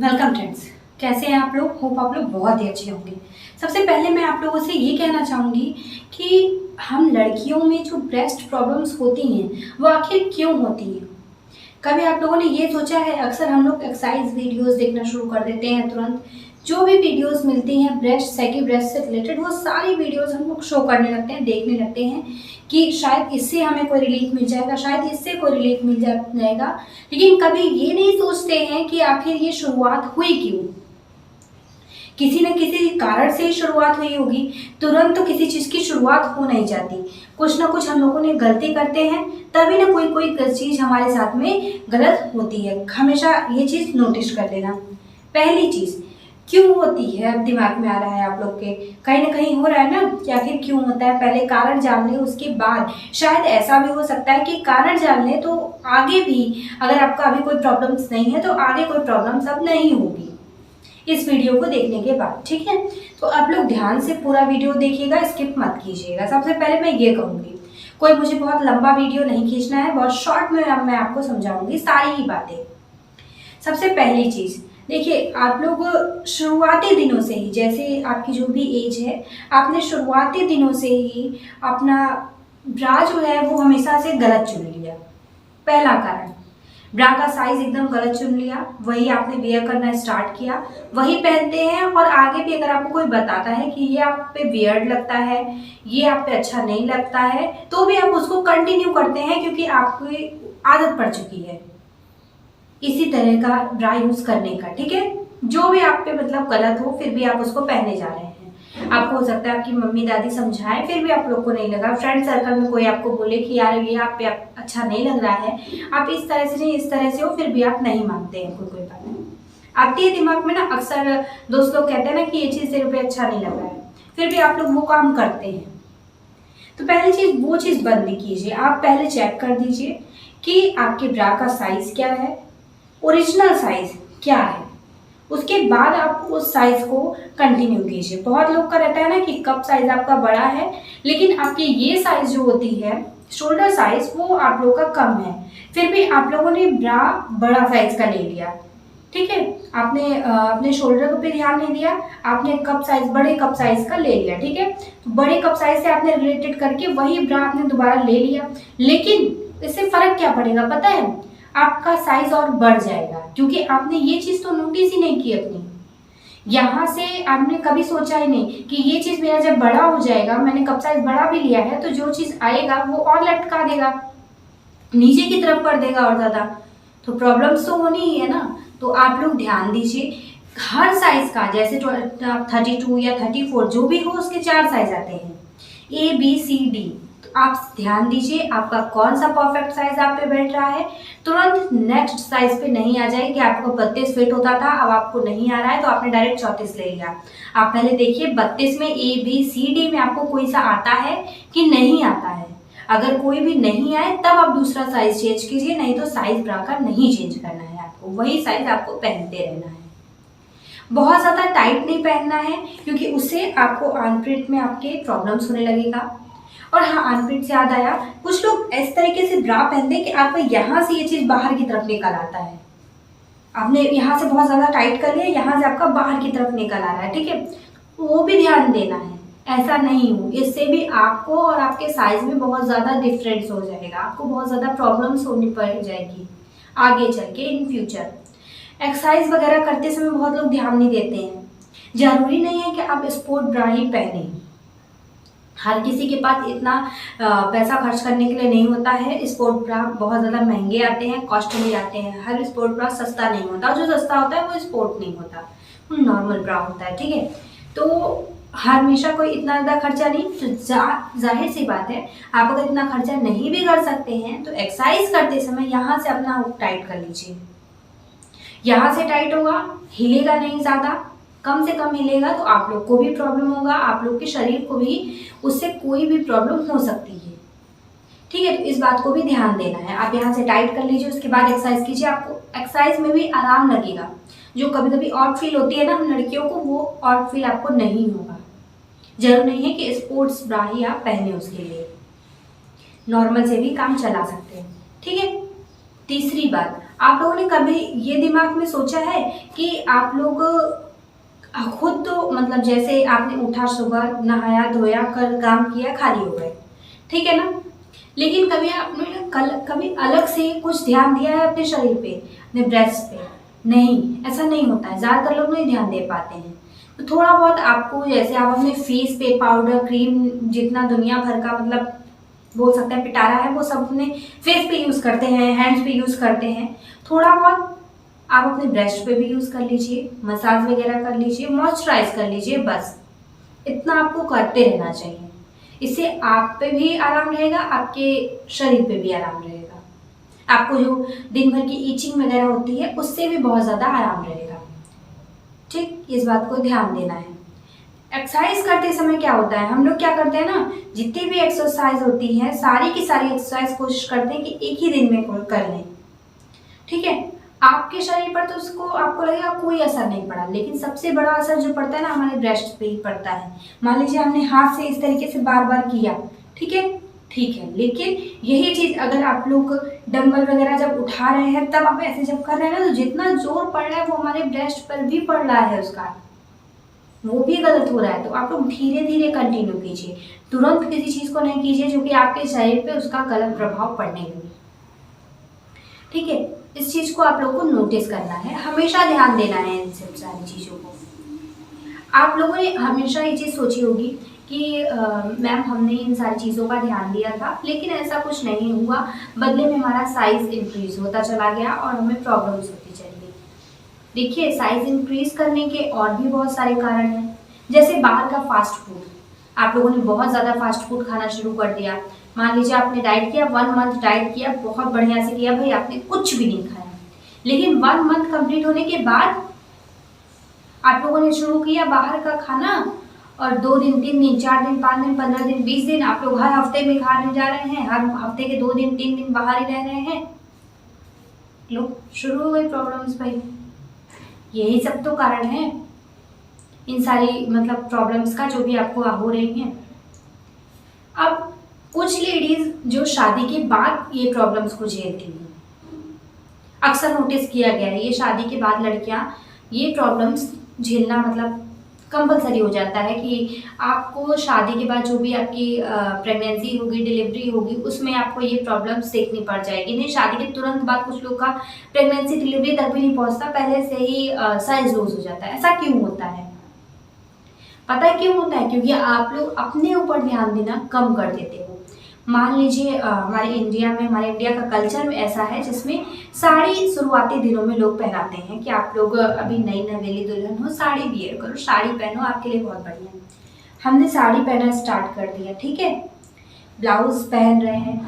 Welcome friends. कैसे हैं आप लोग? होप आप लोग बहुत ही अच्छे होंगे। सबसे पहले मैं आप लोगों से ये कहना चाहूँगी कि हम लड़कियों में जो ब्रेस्ट प्रॉब्लम्स होती हैं वो आखिर क्यों होती हैं। कभी आप लोगों ने ये सोचा है? अक्सर हम लोग एक्सरसाइज वीडियोस देखना शुरू कर देते हैं तुरंत। जो भी वीडियोस मिलती हैं ब्रेस्ट सेकी ब्रेस्ट से रिलेटेड वो सारी वीडियोस हम लोग शो करने लगते हैं, देखने लगते हैं कि शायद इससे हमें कोई रिलीफ मिल जाएगा, शायद इससे कोई रिलीफ मिल जाएगा। लेकिन कभी ये नहीं सोचते हैं कि आखिर ये शुरुआत हुई क्यों। किसी न किसी कारण से ही शुरुआत हुई होगी। तुरंत तो किसी चीज़ की शुरुआत हो नहीं जाती। कुछ ना कुछ हम लोगों ने गलती करते हैं, तभी ना कोई कोई चीज़ हमारे साथ में गलत होती है। हमेशा ये चीज़ नोटिस कर लेना। पहली चीज़ क्यों होती है, अब दिमाग में आ रहा है आप लोग के, कहीं ना कहीं हो रहा है ना कि आखिर क्यों होता है। पहले कारण जान लें, उसके बाद शायद ऐसा भी हो सकता है कि कारण जान लें तो आगे भी अगर आपका अभी कोई प्रॉब्लम्स नहीं है तो आगे कोई प्रॉब्लम्स अब नहीं होगी इस वीडियो को देखने के बाद। ठीक है, तो आप लोग ध्यान से पूरा वीडियो देखिएगा, स्किप मत कीजिएगा। सबसे पहले मैं ये कहूँगी, कोई मुझे बहुत लंबा वीडियो नहीं खींचना है, बहुत शॉर्ट में मैं आपको समझाऊंगी सारी ही बातें। सबसे पहली चीज़ देखिए, आप लोग शुरुआती दिनों से ही, जैसे आपकी जो भी एज है, आपने शुरुआती दिनों से ही अपना ब्रा जो है वो हमेशा से गलत चुन लिया। पहला कारण, ब्रा का साइज एकदम गलत चुन लिया, वही आपने वेयर करना स्टार्ट किया, वही पहनते हैं। और आगे भी अगर आपको कोई बताता है कि ये आप पे वियर्ड लगता है, ये आप पे अच्छा नहीं लगता है, तो भी आप उसको कंटिन्यू करते हैं क्योंकि आपकी आदत पड़ चुकी है इसी तरह का ब्रा यूज करने का। ठीक है, जो भी आप पे मतलब गलत हो फिर भी आप उसको पहने जा रहे हैं। आपको हो सकता है आपकी मम्मी दादी समझाएं फिर भी आप लोग को नहीं लगा, फ्रेंड सर्कल में कोई आपको बोले कि यार ये आप पे अच्छा नहीं लग रहा है, आप इस तरह से नहीं इस तरह से हो, फिर भी आप नहीं मानते हैं। कोई बात आती है दिमाग में ना, अक्सर दोस्त लोग कहते हैं ना कि ये चीज़ तेरे पे अच्छा नहीं लग रहा है, फिर भी आप लोग वो काम करते हैं। तो पहली चीज़ वो चीज़ बंद कीजिए। आप पहले चेक कर दीजिए कि आपके ब्रा का साइज क्या है, ओरिजिनल साइज क्या है, उसके बाद आप उस साइज को कंटिन्यू कीजिए। बहुत लोग का रहता है ना कि कप साइज आपका बड़ा है, लेकिन आपकी ये साइज जो होती है शोल्डर साइज वो आप लोग का कम है, फिर भी आप लोगों ने ब्रा बड़ा साइज का ले लिया। ठीक है, आपने अपने शोल्डर पे ध्यान नहीं दिया, आपने कप साइज बड़े कप साइज का ले लिया। ठीक है, तो बड़े कप साइज से आपने रिलेटेड करके वही ब्रा आपने दोबारा ले लिया, लेकिन इससे फर्क क्या पड़ेगा पता है? आपका साइज और बढ़ जाएगा, क्योंकि आपने ये चीज तो नोटिस ही नहीं की अपनी। यहाँ से आपने कभी सोचा ही नहीं कि ये चीज मेरा जब बड़ा हो जाएगा, मैंने कप साइज बड़ा भी लिया है, तो जो चीज आएगा वो और लटका देगा, नीचे की तरफ कर देगा और ज्यादा, तो प्रॉब्लम्स तो होनी ही है ना। तो आप लोग ध्यान दीजिए, हर साइज का, जैसे 32 या 34 जो भी हो, उसके 4 साइज आते हैं, ABCD। आप ध्यान दीजिए आपका कौन सा परफेक्ट साइज आप पे बैठ रहा है। तुरंत नेक्स्ट साइज पे नहीं आ जाए कि आपको 32 फिट होता था अब आपको नहीं आ रहा है तो आपने डायरेक्ट 34 ले लिया। आप पहले देखिए 32 में ABCD में आपको कोई सा आता है कि नहीं आता है। अगर कोई भी नहीं आए तब आप दूसरा साइज चेंज कीजिए, नहीं तो साइज ब्रा का नहीं चेंज करना है आपको, वही साइज आपको पहनते रहना है। बहुत ज़्यादा टाइट नहीं पहनना है क्योंकि उससे आपको आर्मपिट में आपके प्रॉब्लम्स होने लगेगा। और हाँ, आर्मपिट से याद आया, कुछ लोग इस तरीके से ब्रा पहनते हैं कि आपको यहाँ से ये चीज़ बाहर की तरफ निकल आता है। आपने यहाँ से बहुत ज़्यादा टाइट कर लिया, यहाँ से आपका बाहर की तरफ निकल आ रहा है। ठीक है, वो भी ध्यान देना है, ऐसा नहीं हो, इससे भी आपको और आपके साइज में बहुत ज़्यादा डिफरेंस हो जाएगा, आपको बहुत ज़्यादा प्रॉब्लम्स होनी पड़ जाएगी आगे चल के इन फ्यूचर। एक्सरसाइज वगैरह करते समय बहुत लोग ध्यान नहीं देते हैं। जरूरी नहीं है कि आप स्पोर्ट ब्रा ही पहने, हर किसी के पास इतना पैसा खर्च करने के लिए नहीं होता है। स्पोर्ट ब्रा बहुत ज़्यादा महंगे आते हैं, कॉस्टली आते हैं। हर स्पोर्ट ब्रा सस्ता नहीं होता, जो सस्ता होता है वो स्पोर्ट नहीं होता, वो नॉर्मल ब्रा होता है। ठीक है, तो हमेशा कोई इतना ज़्यादा खर्चा नहीं, तो जाहिर सी बात है आप अगर इतना खर्चा नहीं भी कर सकते हैं तो एक्सरसाइज करते समय यहाँ से अपना हुक टाइट कर लीजिए। यहाँ से टाइट होगा, हिलेगा नहीं, ज़्यादा कम से कम हिलेगा तो आप लोग को भी प्रॉब्लम होगा, आप लोग के शरीर को भी उससे कोई भी प्रॉब्लम हो सकती है। ठीक है, तो इस बात को भी ध्यान देना है। आप यहाँ से टाइट कर लीजिए, उसके बाद एक्सरसाइज कीजिए, आपको एक्सरसाइज में भी आराम लगेगा। जो कभी कभी ऑड फील होती है ना हम लड़कियों को, वो ऑड फील आपको नहीं होगा। जरूर नहीं है कि स्पोर्ट्स ब्रा ही आप पहने, उसके लिए नॉर्मल से भी काम चला सकते हैं। ठीक है, तीसरी बात, आप लोगों ने कभी ये दिमाग में सोचा है कि आप लोग खुद तो मतलब जैसे आपने उठा सुबह, नहाया धोया, कर काम किया, खाली हो गए, ठीक है ना? लेकिन कभी आपने ना कल कभी अलग से कुछ ध्यान दिया है अपने शरीर पे, अपने ब्रेस्ट पे? नहीं, ऐसा नहीं होता है, ज़्यादातर लोग नहीं ध्यान दे पाते हैं। तो थोड़ा बहुत आपको, जैसे आप अपने फेस पे पाउडर, क्रीम, जितना दुनिया भर का मतलब बोल सकते हैं पिटारा है, वो सब अपने फेस पे यूज़ करते हैं, हैंड्स पे यूज़ करते हैं। थोड़ा बहुत आप अपने ब्रेस्ट पे भी यूज़ कर लीजिए, मसाज वगैरह कर लीजिए, मॉइस्चराइज़ कर लीजिए, बस। इतना आपको करते रहना चाहिए। इससे आप पे भी आराम रहेगा, आपके शरीर पे भी आराम रहेगा। आपको जो दिन भर की इचिंग वगैरह होती है, उससे भी बहुत ज़्यादा आराम रहेगा। ठीक, इस बात को ध्यान देना है। एक्सरसाइज करते समय क्या होता है, हम लोग क्या करते हैं ना, जितनी भी एक्सरसाइज होती है, सारी की सारी एक्सरसाइज कोशिश करते हैं कि एक ही दिन में कर लें, ठीक है? आपके शरीर पर तो उसको आपको लगेगा कोई असर नहीं पड़ा, लेकिन सबसे बड़ा असर जो पड़ता है ना, हमारे ब्रेस्ट पे ही पड़ता है। मान लीजिए हमने हाथ से इस तरीके से बार बार किया, ठीक है, ठीक है, लेकिन यही चीज अगर आप लोग डंबल वगैरह जब उठा रहे हैं, तब आप ऐसे जब कर रहे हैं ना, तो जितना जोर पड़ रहा है वो हमारे ब्रेस्ट पर भी पड़ रहा है, उसका वो भी गलत हो रहा है। तो आप लोग धीरे धीरे कंटिन्यू कीजिए, तुरंत किसी चीज को नहीं कीजिए जो कि आपके शरीर पे उसका गलत प्रभाव पड़ने लगे, ठीक है? इस चीज को आप लोगों को नोटिस करना है, हमेशा ध्यान देना है इन सब सारी चीजों को। आप लोगों ने हमेशा ये चीज सोची होगी कि मैम हमने इन सारी चीज़ों का ध्यान दिया था, लेकिन ऐसा कुछ नहीं हुआ, बदले में हमारा साइज इंक्रीज होता चला गया और हमें प्रॉब्लम्स होती चली गई। देखिए, साइज इंक्रीज करने के और भी बहुत सारे कारण हैं, जैसे बाहर का फास्ट फूड। आप लोगों ने बहुत ज़्यादा फास्ट फूड खाना शुरू कर दिया। मान लीजिए आपने डाइट किया, 1 मंथ डाइट किया, बहुत बढ़िया से किया भाई, आपने कुछ भी नहीं खाया, लेकिन 1 मंथ कंप्लीट होने के बाद आप लोगों ने शुरू किया बाहर का खाना, और 2 दिन, 3 दिन, 4 दिन, 5 दिन, 15 दिन, 20 दिन आप लोग हर हफ्ते में खाने जा रहे हैं, हर हफ्ते के 2 दिन, 3 दिन बाहर ही रह रहे हैं, लोग शुरू हो गई प्रॉब्लम्स भाई। यही सब तो कारण है इन सारी मतलब प्रॉब्लम्स का, जो भी आपको हो रही हैं। अब कुछ लेडीज जो शादी के बाद ये प्रॉब्लम्स को झेलती हैं, अक्सर नोटिस किया गया है, ये शादी के बाद लड़कियां ये प्रॉब्लम्स झेलना मतलब कंपलसरी हो जाता है कि आपको शादी के बाद जो भी आपकी प्रेगनेंसी होगी, डिलीवरी होगी, उसमें आपको ये प्रॉब्लम्स देखनी पड़ जाएगी। नहीं, शादी के तुरंत बाद कुछ लोग का प्रेगनेंसी डिलीवरी तक भी नहीं पहुंचता, पहले से ही साइज लूज हो जाता है। ऐसा क्यों होता है? पता है क्यों होता है? क्योंकि आप लोग अपने ऊपर ध्यान देना कम कर देते हो। मान लीजिए हमारे इंडिया का कल्चर ऐसा है जिसमें साड़ी शुरुआती दिनों में लोग पहनाते हैं कि आप लोग अभी नई नवेली दुल्हन हो, साड़ी वियर करो, साड़ी पहनो, आपके लिए बहुत बढ़िया है। हमने साड़ी पहनना स्टार्ट कर दिया, ठीक है, ब्लाउज पहन रहे हैं,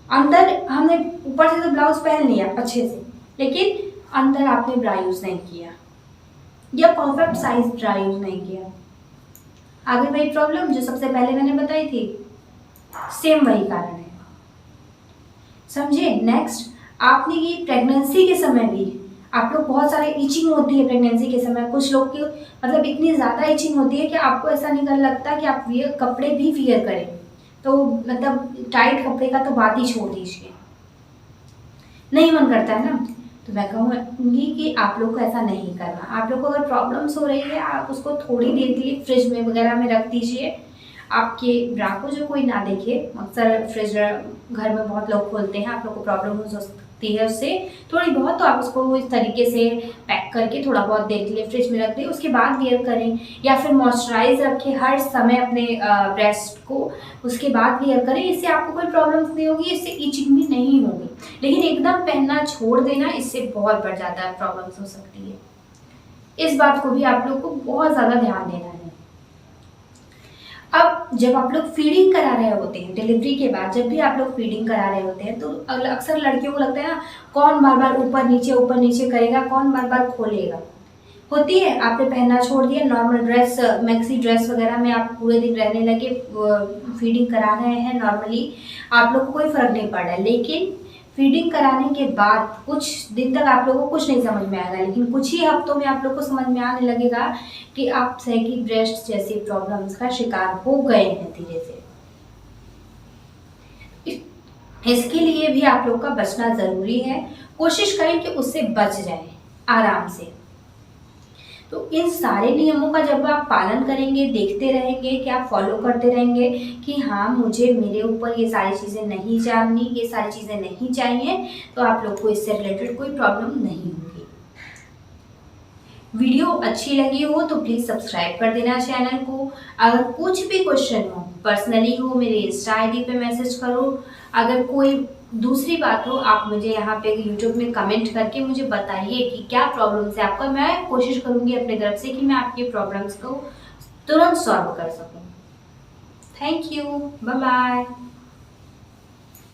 अंदर हमने ऊपर से तो ब्लाउज पहन लिया अच्छे से, लेकिन अंदर आपने ब्रा यूज नहीं किया या परफेक्ट साइज ब्रा यूज नहीं किया। आगे वही प्रॉब्लम जो सबसे पहले मैंने बताई थी, सेम वही कारण है, समझे? नेक्स्ट, आपने ये प्रेगनेंसी के समय भी आप लोग बहुत सारे इचिंग होती है प्रेगनेंसी के समय, कुछ लोग की मतलब इतनी ज़्यादा इचिंग होती है कि आपको ऐसा नहीं कर लगता कि आप कपड़े भी वियर करें, तो मतलब टाइट कपड़े का तो बात ही छोड़ दीजिए, नहीं मन करता है ना। तो मैं कहूँगी कि आप लोग को ऐसा नहीं करना। आप लोग को अगर प्रॉब्लम्स हो रही है, आप उसको थोड़ी देर के लिए फ्रिज में वगैरह में रख दीजिए, आपके ब्रा को जो कोई ना देखे। अक्सर फ्रिज घर में बहुत लोग खोलते हैं, आप लोग को प्रॉब्लम हो सकती है उससे थोड़ी बहुत, तो आप उसको इस तरीके से पैक करके थोड़ा बहुत देर के लिए फ्रिज में रख दें, उसके बाद वियर करें, या फिर मॉइस्चराइज रखें हर समय अपने ब्रेस्ट को, उसके बाद वियर करें। इससे आपको कोई प्रॉब्लम्स नहीं होगी, इससे इचिंग भी नहीं होगी। लेकिन एकदम पहनना छोड़ देना, इससे बहुत बढ़ जाता है, प्रॉब्लम्स हो सकती है। इस बात को भी आप लोग को बहुत ज़्यादा ध्यान देना है। अब जब आप लोग फीडिंग करा रहे होते हैं, डिलीवरी के बाद जब भी आप लोग फीडिंग करा रहे होते हैं, तो अक्सर लड़कियों को लगता है ना, कौन बार बार ऊपर नीचे करेगा, कौन बार बार खोलेगा। होती है, आपने पहनना छोड़ दिया, नॉर्मल ड्रेस, मैक्सी ड्रेस वगैरह में आप पूरे दिन रहने लगे, फीडिंग करा रहे हैं नॉर्मली, आप लोग को कोई फर्क नहीं पड़ रहा है। लेकिन फीडिंग कराने के बाद कुछ दिन तक आप लोगों को कुछ नहीं समझ में आएगा, लेकिन कुछ ही हफ्तों में आप लोग को समझ में आने लगेगा कि आप सैगी ब्रेस्ट जैसी प्रॉब्लम्स का शिकार हो गए हैं धीरे से। इसके लिए भी आप लोग का बचना ज़रूरी है। कोशिश करें कि उससे बच जाएं आराम से। तो इन सारे नियमों का जब आप पालन करेंगे, देखते रहेंगे कि आप फॉलो करते रहेंगे कि हाँ मुझे मेरे ऊपर ये सारी चीज़ें नहीं जाननी, ये सारी चीज़ें नहीं चाहिए, तो आप लोग को इससे रिलेटेड कोई प्रॉब्लम नहीं होगी। वीडियो अच्छी लगी हो तो प्लीज़ सब्सक्राइब कर देना चैनल को। अगर कुछ भी क्वेश्चन हो, पर्सनली हो, मेरे इंस्टा आईडी पे मैसेज करो। अगर कोई दूसरी बात हो, आप मुझे यहाँ पे यूट्यूब में कमेंट करके मुझे बताइए कि क्या प्रॉब्लम्स है आपका। मैं कोशिश करूँगी अपनी तरफ से कि मैं आपकी प्रॉब्लम्स को तुरंत सॉल्व कर सकूँ। Thank you, bye bye.